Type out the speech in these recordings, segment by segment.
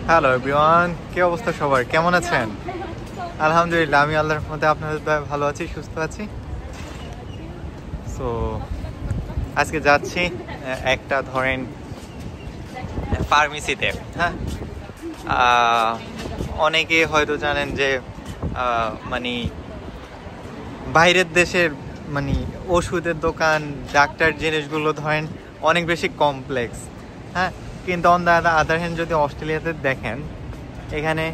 Hello everyone, কি অবস্থা সবার? কেমন আছেন? আলহামদুলিল্লাহ, আমি আল্লাহর রহমতে আপনাদের দয়ায় ভালো আছি, সুস্থ আছি। সো আজকে যাচ্ছি একটা ধরেন ফার্মেসিতে। হ্যাঁ, অনেকে হয়তো জানেন যে মানে বাইরের দেশের মানে ওষুধের দোকান, ডাক্তার জিনিসগুলো ধরেন অনেক বেশি কমপ্লেক্স। হ্যাঁ, কিন্তু অন দ্য আদার হ্যান্ড যদি অস্ট্রেলিয়াতে দেখেন, এখানে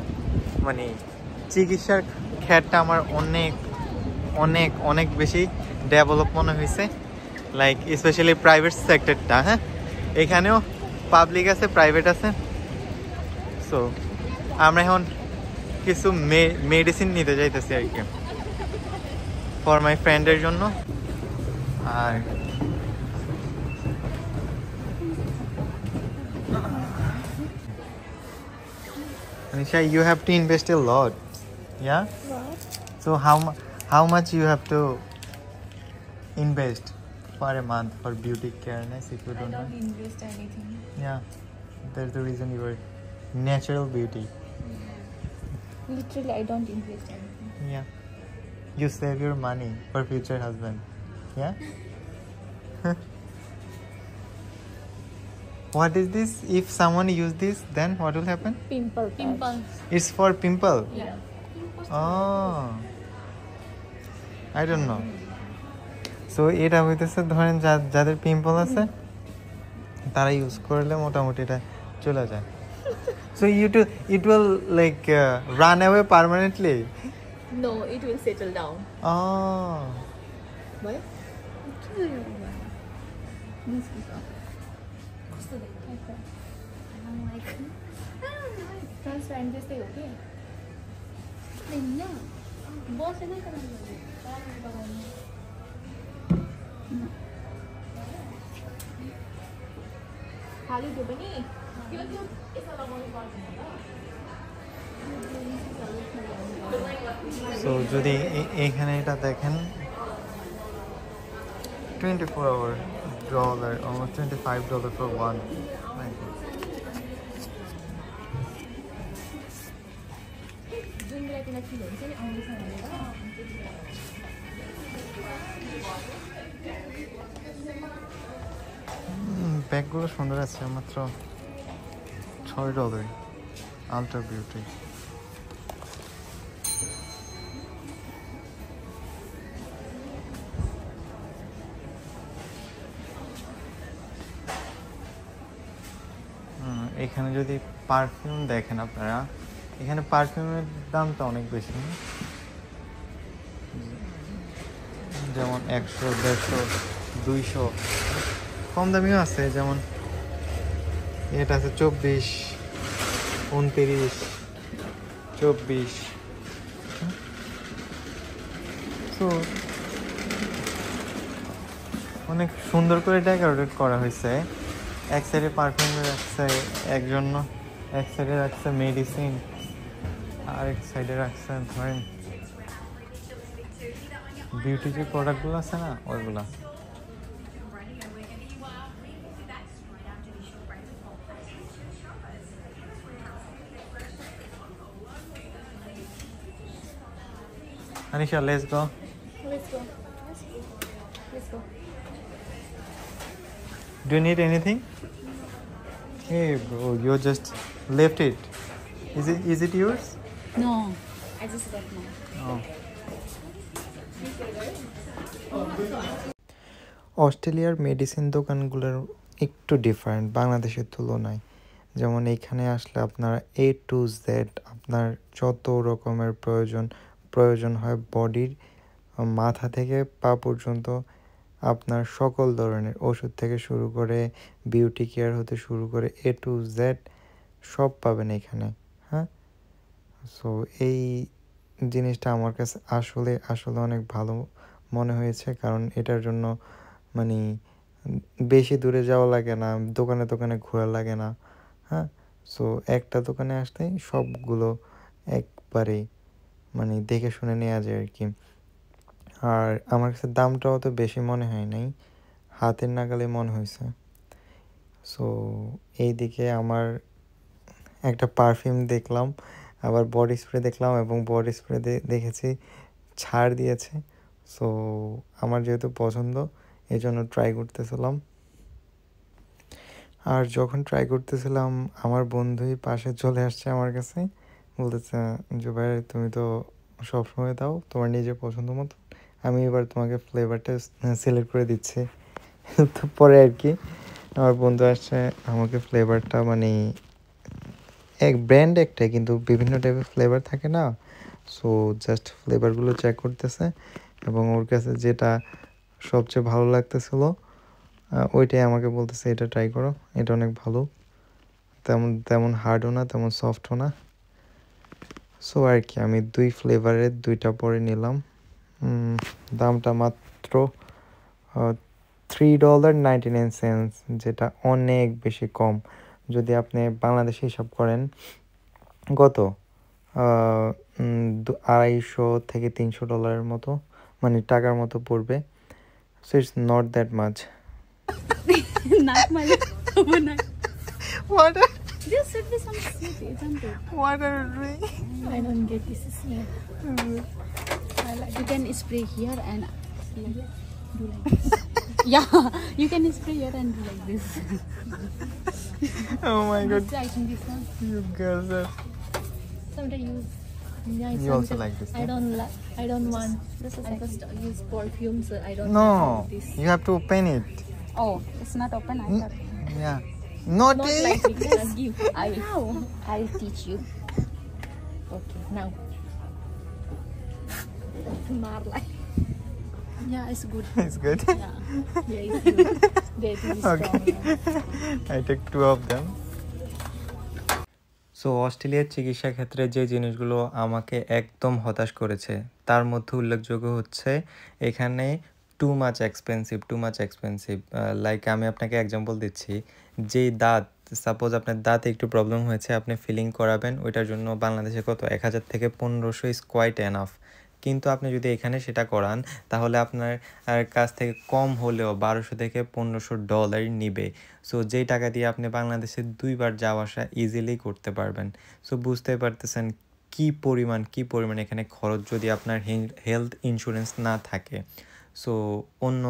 মানে চিকিৎসার ক্ষেত্রটা আমার অনেক অনেক অনেক বেশি ডেভেলপ মনে হয়েছে। লাইক স্পেশালি প্রাইভেট সেক্টরটা। হ্যাঁ, এখানেও পাবলিক আছে, প্রাইভেট আছে। সো আমরা এখন কিছু মেডিসিন নিতে যাইতেছি আর কি, ফর মাই ফ্রেন্ডের জন্য। আর Anisha, you have to invest a lot. Yeah? What? So how much you have to invest for a month for beauty careness if you I don't don't know? invest anything. Yeah, that's the reason you are natural beauty. Literally, I don't invest anything. Yeah, you save your money for future husband. Yeah. What is this? If someone use this, then what will happen? Pimple. Pimples. It's for pimple. Yeah. Oh, I don't know. So এটা হইতেছে ধরেন যাদের pimple আছে তারা use করলে মোটামুটি এটা চলে যায়। So it will like run away permanently. No, it will settle down. Why? Transparent जैसे हो गया। नहीं ना बहुत से नहीं करना खाली जो बनी क्यों क्यों ऐसा लगाने पास সো যদি এইখানে এটা দেখেন 24 hour dollar, almost $25 for one. ব্যাগগুলো সুন্দর আছে, মাত্র $6। Ultra beauty. এখানে যদি পারফিউম দেখেন আপনারা, এখানে পারফিউমের দামটা অনেক বেশি, যেমন 100, 150, 200। কম দামিও আছে, যেমন এটা আছে 24, 29, 24। তো অনেক সুন্দর করে ডেকোরেট করা হয়েছে। এক সাইডে পারফিউম রাখছে একজন, এক সাইডে রাখছে মেডিসিন, আর এক সাইডে রাখছে ধরেন বিউটি যে প্রোডাক্টগুলো আছে না ওইগুলা। Anisha, let's go. Let's go. Let's go. Do you need anything? Hey bro, you just left it. Is it yours? No, I just got mine. Oh. অস্ট্রেলিয়ার মেডিসিন দোকানগুলোর একটু ডিফারেন্ট বাংলাদেশের তুলনায়। যেমন এইখানে আসলে আপনারা A to Z আপনার যত রকমের প্রয়োজন হয় বডির, মাথা থেকে পা পর্যন্ত আপনার সকল ধরনের ওষুধ থেকে শুরু করে বিউটি কেয়ার হতে শুরু করে A to Z সব পাবেন এখানে। হ্যাঁ, সো এই জিনিসটা আমার কাছে আসলে অনেক ভালো মনে হয়েছে, কারণ এটার জন্য মানে বেশি দূরে যাওয়া লাগে না, দোকানে দোকানে ঘোরা লাগে না। হ্যাঁ, সো একটা দোকানে আসতেই সবগুলো একবারেই মানে দেখে শুনে নেওয়া যায় আর কি। আর আমার কাছে দামটাও তো বেশি মনে হয় নাই, হাতের নাগালে মনে হয়েছে। সো এই দিকে আমার একটা পারফিউম দেখলাম, আবার বডি স্প্রে দেখলাম, এবং বডি স্প্রে দেখেছি ছাড় দিয়েছে। সো আমার যেহেতু পছন্দ, এই জন্য ট্রাই করতেছিলাম। আর যখন ট্রাই করতেছিলাম, আমার বন্ধুই পাশে চলে আসছে আমার কাছে, বলতেছে, জুবাইর তুমি তো সবসময় দাও তোমার নিজের পছন্দ মতো, আমি এবার তোমাকে ফ্লেভারটা সিলেক্ট করে দিচ্ছি। তো পরে আর কি আমার বন্ধু আসছে, আমাকে ফ্লেভারটা মানে এক ব্র্যান্ড একটাই, কিন্তু বিভিন্ন টাইপের ফ্লেভার থাকে না। সো জাস্ট ফ্লেভারগুলো চেক করতেছে, এবং ওর কাছে যেটা সবচেয়ে ভালো লাগতেছিল ওইটাই আমাকে বলতেছে এটা ট্রাই করো, এটা অনেক ভালো, তেমন তেমন হার্ডও না, তেমন সফটও না। সো আর কি আমি 2 ফ্লেভারের 2টা পরে নিলাম। দামটা মাত্র $3.99, যেটা অনেক বেশি কম। যদি আপনি বাংলাদেশে হিসাব করেন কত, 250 থেকে $300 মতো, মানে টাকার মতো পড়বে। So it's not that much. Not my overnight. What are, This should be some sweet, isn't it? what are you doing? I don't get this smell. I like You can spray here and do like this. Yeah, you can spray here and do like this. Oh my god, I think this one. you girls are... sometimes use. Yeah, You also like this, I no? don't like. I don't want. This is I like just use perfume, so I don't No, want this. you have to open it. Oh, it's not open. I thought. Yeah. Not Not it. like this. Give. I'll teach you. Okay, now. Marlai. Yeah, it's good. It's good. Yeah. Yeah, it's good. That is Okay. strong. I take 2 of them. So অস্ট্রেলিয়ার চিকিৎসা ক্ষেত্রে যে জিনিসগুলো আমাকে একদম হতাশ করেছে তার মধ্যে উল্লেখযোগ্য হচ্ছে এখানে টু মাচ এক্সপেন্সিভ। লাইক আমি আপনাকে এক্সাম্পল দিচ্ছি, যেই দাঁত, সাপোজ আপনার দাঁতে একটু প্রবলেম হয়েছে, আপনি ফিলিং করাবেন, ওইটার জন্য বাংলাদেশে কত 1000 থেকে 1500 ইজ কোয়াইট এনাফ। কিন্তু আপনি যদি এখানে সেটা করান তাহলে আপনার কাছ থেকে কম হলেও $1200 থেকে $1500 নিবে। সো যেই টাকা দিয়ে আপনি বাংলাদেশে 2বার যাওয়া আসা ইজিলি করতে পারবেন। সো বুঝতে পারতেছেন কি পরিমাণ এখানে খরচ যদি আপনার হেলথ ইন্স্যুরেন্স না থাকে। সো অন্য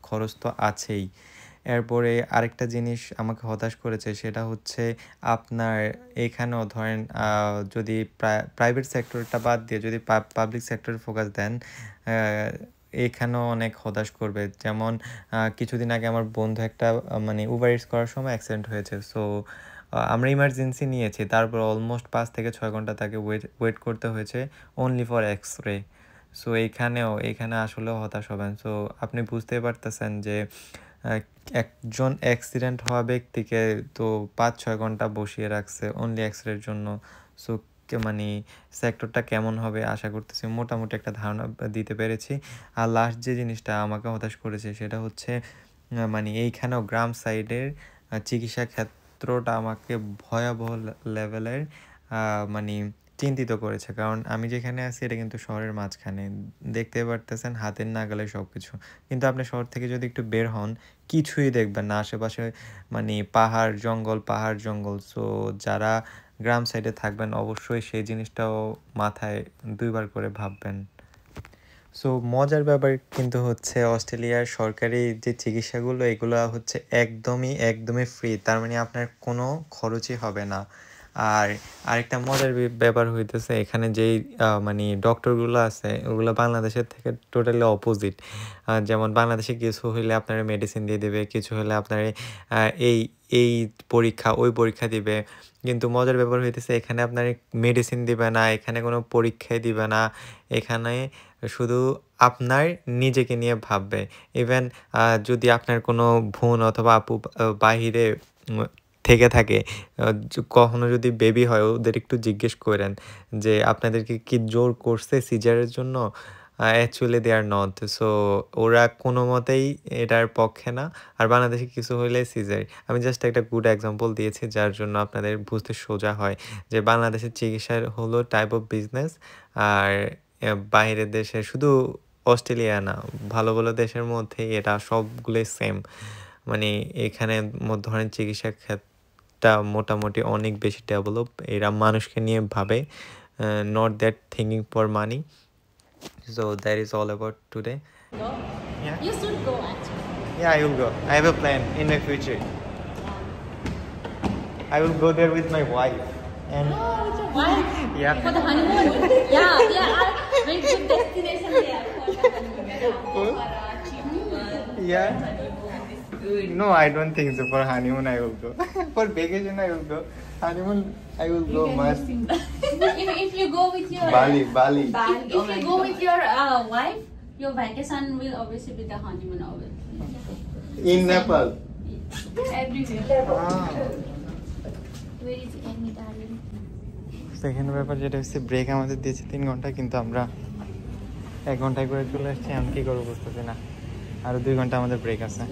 খরচ তো আছেই। এরপরে আরেকটা জিনিস আমাকে হতাশ করেছে, সেটা হচ্ছে আপনার এখানেও ধরেন যদি প্রাইভেট সেক্টরটা বাদ দিয়ে যদি পাবলিক সেক্টরে ফোকাস দেন, এখানেও অনেক হতাশ করবে। যেমন কিছুদিন আগে আমার বন্ধু একটা মানে উবার ইটস করার সময় অ্যাক্সিডেন্ট হয়েছে। সো আমরা ইমার্জেন্সি নিয়েছি, তারপর অলমোস্ট 5 থেকে 6 ঘন্টা তাকে ওয়েট করতে হয়েছে অনলি ফর এক্স-রে। সো এখানে আসলেও হতাশ হবেন। সো আপনি বুঝতেই পারতেছেন যে একজন অ্যাক্সিডেন্ট হওয়া ব্যক্তিকে তো 5-6 ঘন্টা বসিয়ে রাখছে অনলি এক্সরের জন্য। সো মানে সেক্টরটা কেমন হবে আশা করতেছি মোটামুটি একটা ধারণা দিতে পেরেছি। আর লাস্ট যে জিনিসটা আমাকে হতাশ করেছে সেটা হচ্ছে মানে এইখানেও গ্রাম সাইডের চিকিৎসা ক্ষেত্রটা আমাকে ভয়াবহ লেভেলের মানে চিন্তিত করেছে। কারণ আমি যেখানে আছি এটা কিন্তু শহরের মাঝখানে, দেখতে পারতেছেন হাতের নাগালে সব কিছু। কিন্তু আপনি শহর থেকে যদি একটু বের হন কিছুই দেখবেন না, আশেপাশে মানে পাহাড় জঙ্গল। সো যারা গ্রাম সাইডে থাকবেন অবশ্যই সেই জিনিসটাও মাথায় 2বার করে ভাববেন। সো মজার ব্যাপার কিন্তু হচ্ছে অস্ট্রেলিয়ার সরকারি যে চিকিৎসাগুলো এগুলো হচ্ছে একদমই ফ্রি, তার মানে আপনার কোনো খরচই হবে না। আর আরেকটা মজার ব্যাপার হইতেছে এখানে যেই মানে ডক্টরগুলো আছে ওগুলো বাংলাদেশের থেকে টোটালি অপোজিট। যেমন বাংলাদেশে কিছু হইলে আপনার মেডিসিন দিয়ে দেবে, কিছু হলে আপনার এই এই ওই পরীক্ষা দিবে। কিন্তু মজার ব্যাপার হইতেছে এখানে আপনার মেডিসিন দিবে না, এখানে কোনো পরীক্ষাই দিবে না, এখানে শুধু আপনার নিজেকে নিয়ে ভাববে। ইভেন যদি আপনার কোনো বোন অথবা আপু বাহিরে থেকে থাকে, কখনো যদি বেবি হয় ওদের একটু জিজ্ঞেস করেন যে আপনাদেরকে কি জোর করছে সিজারের জন্য, actually they are not. So ওরা কোনো মতেই এটার পক্ষে না। আর বাংলাদেশে কিছু হইলে সিজার। আমি জাস্ট একটা গুড এক্সাম্পল দিয়েছি যার জন্য আপনাদের বুঝতে সোজা হয় যে বাংলাদেশের চিকিৎসার হলো টাইপ অফ বিজনেস, আর বাইরের দেশে শুধু অস্ট্রেলিয়া না ভালো দেশের মধ্যে এটা সবগুলোই সেম। মানে এখানে ধরেন চিকিৎসা দেশটা মোটামুটি অনেক বেশি ডেভেলপ, এরা মানুষকে নিয়ে ভাবে, not that thinking for money. So that is all about today. Go. Yeah. You should go actually. Yeah, I will go. I have a plan in my future. I will go there with my wife. And Why? yeah. For the honeymoon. Yeah. Very good destination there for the honeymoon. Yeah. No, I don't think so. For honeymoon, I will go. For vacation, I will go. Honeymoon, I will go must. If you go with your Bali. if you go with your wife, your vacation will obviously be the honeymoon always. In Nepal. Everywhere. Ah. Where is Amy, darling? Second ব্যাপার যেটা হচ্ছে break আমাদের দিয়েছে 3 ঘন্টা, কিন্তু আমরা 1 ঘন্টায় করে চলে আসছি। আমি কী করবো বুঝতেছি না, আরও 2 ঘন্টা আমাদের ব্রেক আছে।